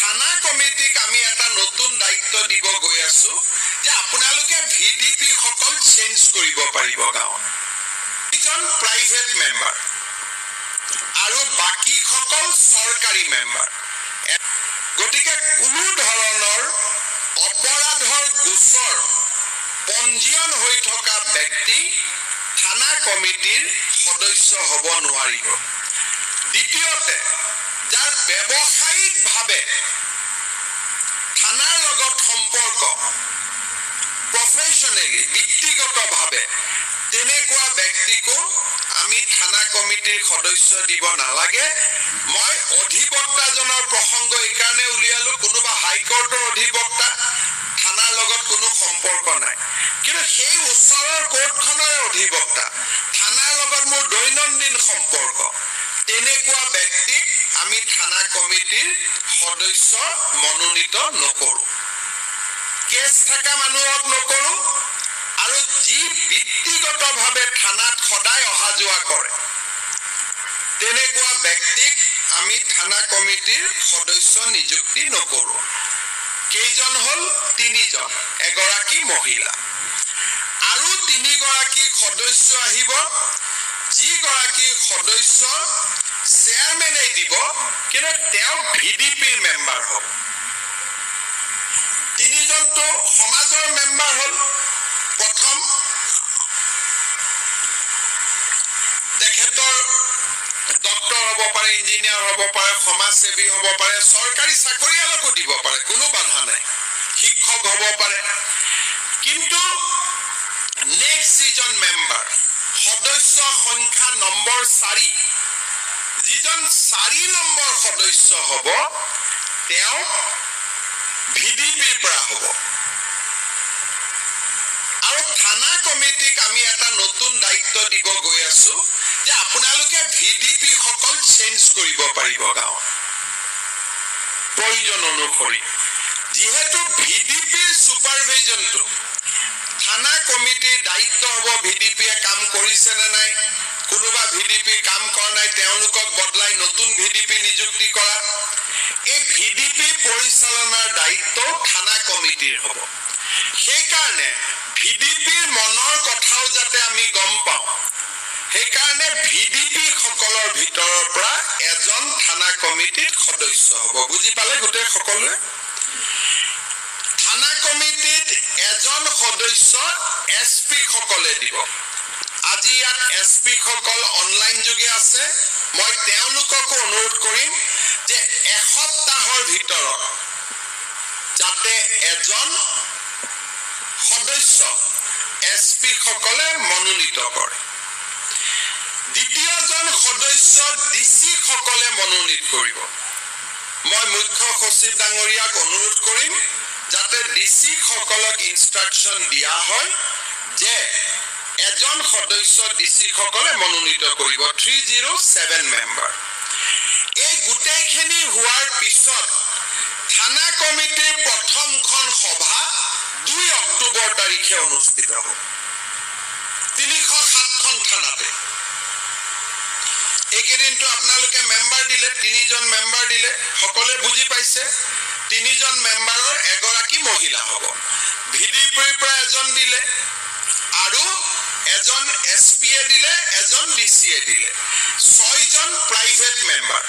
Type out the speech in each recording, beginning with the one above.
থানা কমিটিক আমি এটা নতুন দায়িত্ব দিব গৈ আছো যে আপোনালোকে ভিডিপি সকল চেঞ্জ কৰিব পাৰিব গাঁৱত এজন প্ৰাইভেট মেম্বাৰ আৰু বাকি সকল চৰকাৰী মেম্বাৰ গতিকে কোনো ধৰণৰ অপৰাধৰ গোচৰ পঞ্জীয়ন হৈ থকা ব্যক্তি থানা কমিটিৰ সদস্য হ'ব নোৱাৰিব দ্বিতীয়তে যাৰ ব্যৱসায়িকভাৱে থানাৰ লগত সম্পৰ্ক প্ৰফেশনেলি ব্যক্তিগতভাৱে তেনেকুৱা ব্যক্তিকো আমি থানা কমিটিৰ সদস্য দিব নালাগে মই অধিবক্তাজনৰ প্ৰসংগ এই কাৰণে উলিয়ালো কোনোবা হাইকোৰ্টৰ অধিবক্তা থানাৰ লগত কোনো সম্পৰ্ক নাই কিন্তু সেই ওচৰৰ কোৰ্টখনৰ অধিবক্তা থানাৰ লগত মোৰ দৈনন্দিন সম্পৰ্ক তেনেকুৱা ব্যক্তিক আমি থানা কমিটিৰ সদস্য মনোনীত নকৰো কেছ থকা মানুহক নকৰো আৰু যি ব্যক্তিগতভাৱে থানাত সদায় অহা যোৱা কৰে তেনেকুৱা ব্যক্তিক আমি থানা কমিটিৰ সদস্য নিযুক্তি নকৰো কেইজন হল তিনিজন এগৰাকী মহিলা আৰু তিনিগৰাকী সদস্য আহিব যিগৰাকী সদস্য চেয়াৰমেনে দিব কিন্তু তেওঁ ভিডিপিৰ মেম্বাৰ হ'ব তিনিজনটো সমাজৰ মেম্বাৰ হল প্ৰথম তেখেতৰ ডক্টৰ হ'ব পাৰে ইঞ্জিনিয়াৰ হ'ব পাৰে সমাজসেৱী হ'ব পাৰে চৰকাৰী চাকৰিয়ালকো দিব পাৰে কোনো বাধা নাই শিক্ষক হ'ব পাৰে কিন্তু নেক্সট যিজন মেম্বাৰ সদস্য সংখ্যা নম্বৰ 4 যিজন 4 নম্বৰ সদস্য হ'ব তেওঁ ভিডিপিৰ পৰা হ'ব আৰু থানা কমিটিক আমি এটা নতুন দায়িত্ব দিব গৈ আছো যে আপোনালোকে ভিডিপি সকল চেঞ্জ কৰিব পাৰিব গাঁৱত প্ৰয়োজন অনুসৰি যেহেতু ভিডিপিৰ সুপাৰভিজনটো থানা কমিটিৰ দায়িত্ব হ'ব ভিডিপিয়ে কাম কৰিছে নে নাই কোনোবা ভিডিপি কাম কৰা নাই তেওঁলোকক বদলাই নতুন ভিডিপি নিযুক্তি কৰা এই ভিডিপি পৰিচালনাৰ দায়িত্ব থানা কমিটিৰ হ'ব সেই কাৰণে ভিডিপিৰ মনৰ কথাও যাতে আমি গম পাওঁ সেই কাৰণে ভিডিপি সকলৰ ভিতৰৰ পৰা এজন থানা কমিটিৰ সদস্য হ'ব বুজি পালে গোটেই সকলোৱে থানা কমিটিত এজন সদস্য এসপি সকলে দিব আজি ইয়াত এসপি সকল অনলাইন যোগে আছে মই তেওঁলোককো অনুৰোধ কৰিম যে এসপ্তাহৰ ভিতৰত যাতে এজন সদস্য এসপি সকলে মনোনীত কৰে দ্বিতীয়জন সদস্য ডিসি সকলে মনোনীত কৰিব মই মুখ্য সচিব ডাঙৰীয়াক অনুৰোধ কৰিম যাতে ডিসি সকলক ইনস্ট্ৰাকশন দিয়া হয় যে এজন সদস্য ডিসি সকলে মনোনীত কৰিব 307 মেম্বাৰ এই গুটেইখিনি হোৱাৰ পিছত থানা কমিটিৰ প্ৰথমখন সভা 2 অক্টোবৰ তাৰিখে অনুষ্ঠিত হ'ব 307খন থানাতে একেদিনটো আপোনালোকে মেম্বাৰ দিলে 3জন মেম্বাৰ দিলে সকলে বুজি পাইছে 3জন মেম্বাৰৰ এগৰাকী মহিলা হ'ব ভিডিপিৰ পৰা এজন দিলে আৰু এজন এসপিয়ে দিলে এজন ডিসিয়ে দিলে 6জন প্ৰাইভেট মেম্বাৰ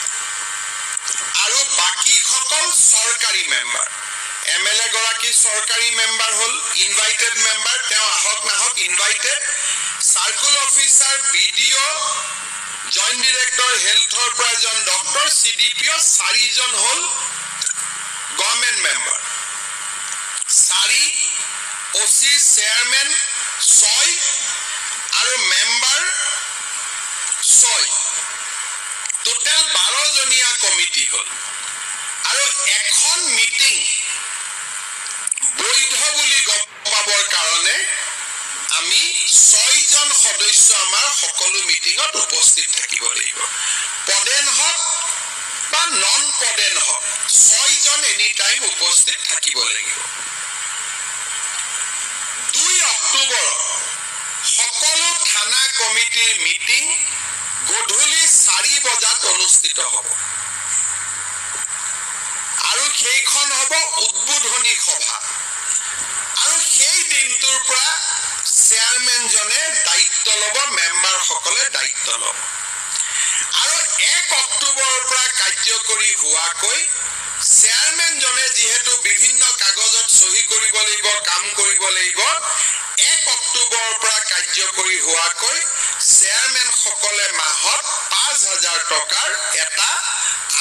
আৰু বাকি সকল চৰকাৰী মেম্বাৰ এমএলএ গৰাকী চৰকাৰী মেম্বাৰ হল ইনভাইটেড মেম্বাৰ তেওঁ আহক নাহক invited circle officer BDO joint director হেলথৰ পৰা এজন ডক্টৰ সিডিপিও 4জন হল গভৰ্নমেন্ট মেম্বাৰ 4 ওসি চেয়াৰমেন 6 আৰু মেম্বাৰ 6 টোটাল 12 জনীয়া কমিটি হল আৰু এখন মিটিং বৈধ বুলি গম পাবৰ কাৰণে আমি 6জন সদস্য আমাৰ সকলো মিটিংত উপস্থিত থাকিব লাগিব পদেন হক বা নন পদেন হক 6জন এনি টাইম উপস্থিত থাকিব লাগিব 2 অক্টোবৰ সকলো থানা কমিটিৰ মিটিং গধূলি 4 বজাত অনুষ্ঠিত হ'ব আৰু সেইখন হ'ব উদ্বোধনী সভা আৰু সেই দিনটোৰ পৰা চেয়াৰমেনজনে দায়িত্ব ল'ব মেম্বাৰসকলে দায়িত্ব ল'ব আৰু 1 অক্টোবৰৰ পৰা কাৰ্যকৰী হোৱাকৈ চেয়াৰমেনজনে যিহেতু বিভিন্ন কাগজত সহি কৰিব লাগিব কাম কৰিব লাগিব 1 অক্টোবৰৰ পৰা কাৰ্যকৰী হোৱাকৈ চেয়াৰমেন সকলে মাহত 5000 টকাৰ এটা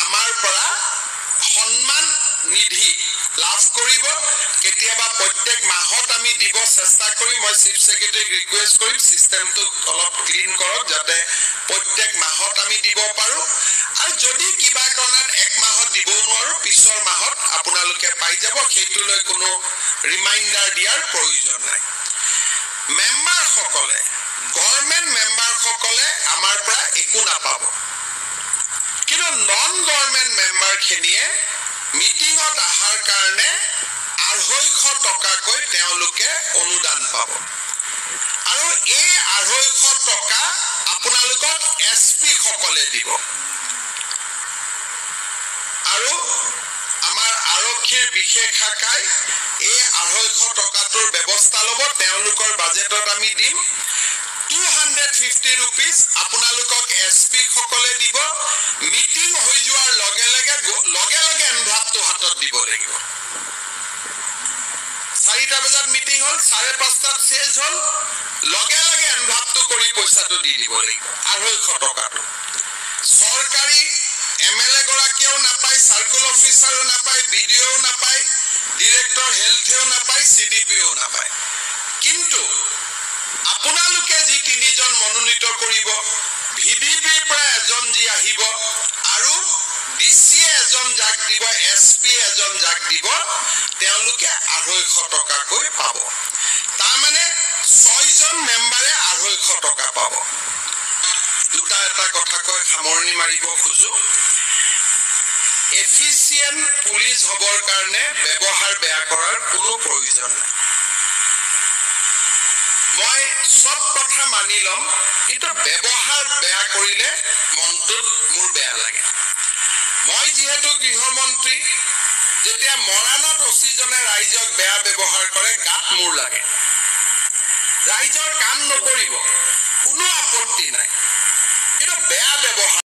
আমাৰ পৰা সন্মান নিধি লাভ কৰিব কেতিয়াবা প্ৰত্যেক মাহত আমি দিব চেষ্টা কৰিম মই চিফ সেক্ৰেটাৰীক ৰিকুৱেষ্ট কৰিম সিস্টেমটো অলপ ক্লিন কৰক যাতে প্ৰত্যেক মাহত আমি দিব পাৰো আৰু যদি কিবা কাৰণত 1 মাহত দিব নোৱাৰো পিছৰ মাহত আপোনালোকে পাই যাব সেইটোলৈ কোনো ৰিমাইন্ডাৰ দিয়াৰ প্ৰয়োজন নাই মেম্বাৰ সকলে গভৰ্ণমেণ্ট মেম্বাৰ সকলে আমাৰ পৰা একো নাপাব কিন্তু নন গভৰ্ণমেণ্ট মেম্বাৰ খিনিয়ে মিটিঙত আহাৰ কাৰণে 250 টকাকৈ তেওঁলোকে অনুদান পাব আৰু এই 250 টকা আপোনালোকক এছপি সকলে দিব আৰু আমাৰ আৰক্ষীৰ বিশেষ শাখাই এই 250 টকাটোৰ ব্যৱস্থা ল'ব তেওঁলোকৰ বাজেটত আমি দিম 250 rupees আপোনালোকক এছপি সকলে দিব মিটিং হৈ যোৱাৰ লগে লগে এনভাপটো হাতত দিব লাগিব 4টা বজাত মিটিং হল 5:30টাত শেষ হল লগে এনভাপটো কৰি পইচাটো দি দিব লাগিব 250 টকাটো সৰকাৰি এমএলএ গৰাকীও নাপায় সার্কেল অফিসারও নাপায় বিডিও নাপায় ডিরেক্টর হেলথেও নাপায় সিডিপিও নাপায় কিন্তু আপোনালোকে যি 3 জন মনোনীত কৰিব ভিডিপিৰ পৰা এজন যি আহিব আৰু ডিসি এজন জাক দিব এসপি এজন জাক দিব তেওঁলোকে 250 টকাকৈ পাব তাৰ মানে 6 জন মেম্বাৰে 250 টকা পাব দুটা এটা কথা কৈ সামৰণি মাৰিব খুজো এফিচিয়েন্ট পুলিশ হবৰ কাৰণে ব্যৱহাৰ বেয়া কৰাৰ কোনো প্ৰয়োজন নাই মই সব কথা মানি লম কিন্তু ব্যৱহাৰ বেয়া কৰিলে মনটোত মোৰ বেয়া লাগে মই যেহেতু গৃহমন্ত্ৰী যেতিয়া মৰাণত অচিজনে ৰাইজক বেয়া ব্যৱহাৰ কৰে গাত মোৰ লাগে ৰাইজৰ কাম নকৰিব কোনো আপত্তি নাই কিন্তু বেয়া ব্যৱহাৰ